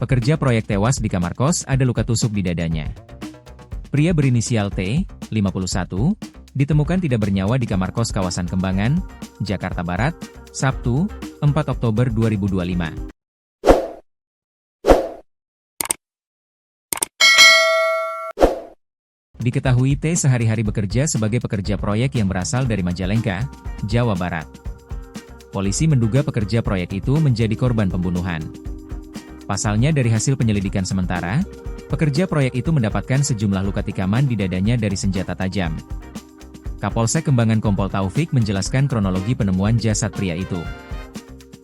Pekerja proyek tewas di kamar kos, ada luka tusuk di dadanya. Pria berinisial T, 51, ditemukan tidak bernyawa di kamar kos kawasan Kembangan, Jakarta Barat, Sabtu, 4 Oktober 2025. Diketahui T sehari-hari bekerja sebagai pekerja proyek yang berasal dari Majalengka, Jawa Barat. Polisi menduga pekerja proyek itu menjadi korban pembunuhan. Pasalnya dari hasil penyelidikan sementara, pekerja proyek itu mendapatkan sejumlah luka tikaman di dadanya dari senjata tajam. Kapolsek Kembangan Kompol Taufik menjelaskan kronologi penemuan jasad pria itu.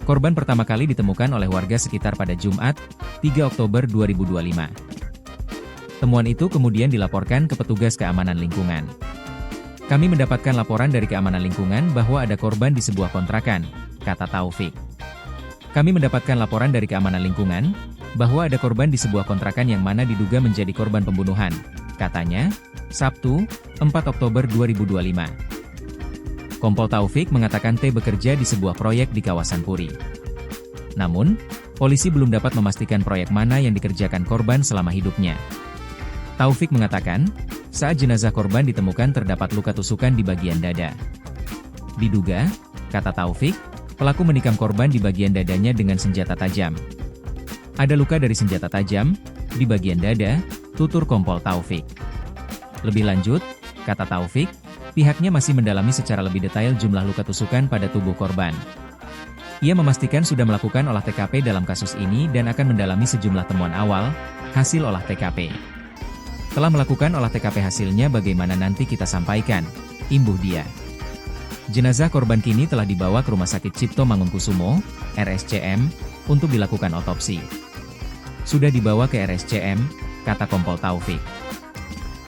Korban pertama kali ditemukan oleh warga sekitar pada Jumat, 3 Oktober 2025. Temuan itu kemudian dilaporkan ke petugas keamanan lingkungan. Kami mendapatkan laporan dari keamanan lingkungan bahwa ada korban di sebuah kontrakan, kata Taufik. Kami mendapatkan laporan dari keamanan lingkungan, bahwa ada korban di sebuah kontrakan yang mana diduga menjadi korban pembunuhan, katanya, Sabtu, 4 Oktober 2025. Kompol Taufik mengatakan T bekerja di sebuah proyek di kawasan Puri. Namun, polisi belum dapat memastikan proyek mana yang dikerjakan korban selama hidupnya. Taufik mengatakan, saat jenazah korban ditemukan terdapat luka tusukan di bagian dada. Diduga, kata Taufik, pelaku menikam korban di bagian dadanya dengan senjata tajam. Ada luka dari senjata tajam di bagian dada, tutur Kompol Taufik. Lebih lanjut, kata Taufik, pihaknya masih mendalami secara lebih detail jumlah luka tusukan pada tubuh korban. Ia memastikan sudah melakukan olah TKP dalam kasus ini dan akan mendalami sejumlah temuan awal, hasil olah TKP. Telah melakukan olah TKP hasilnya bagaimana nanti kita sampaikan, imbuh dia. Jenazah korban kini telah dibawa ke Rumah Sakit Cipto Mangunkusumo, RSCM, untuk dilakukan otopsi. Sudah dibawa ke RSCM, kata Kompol Taufik.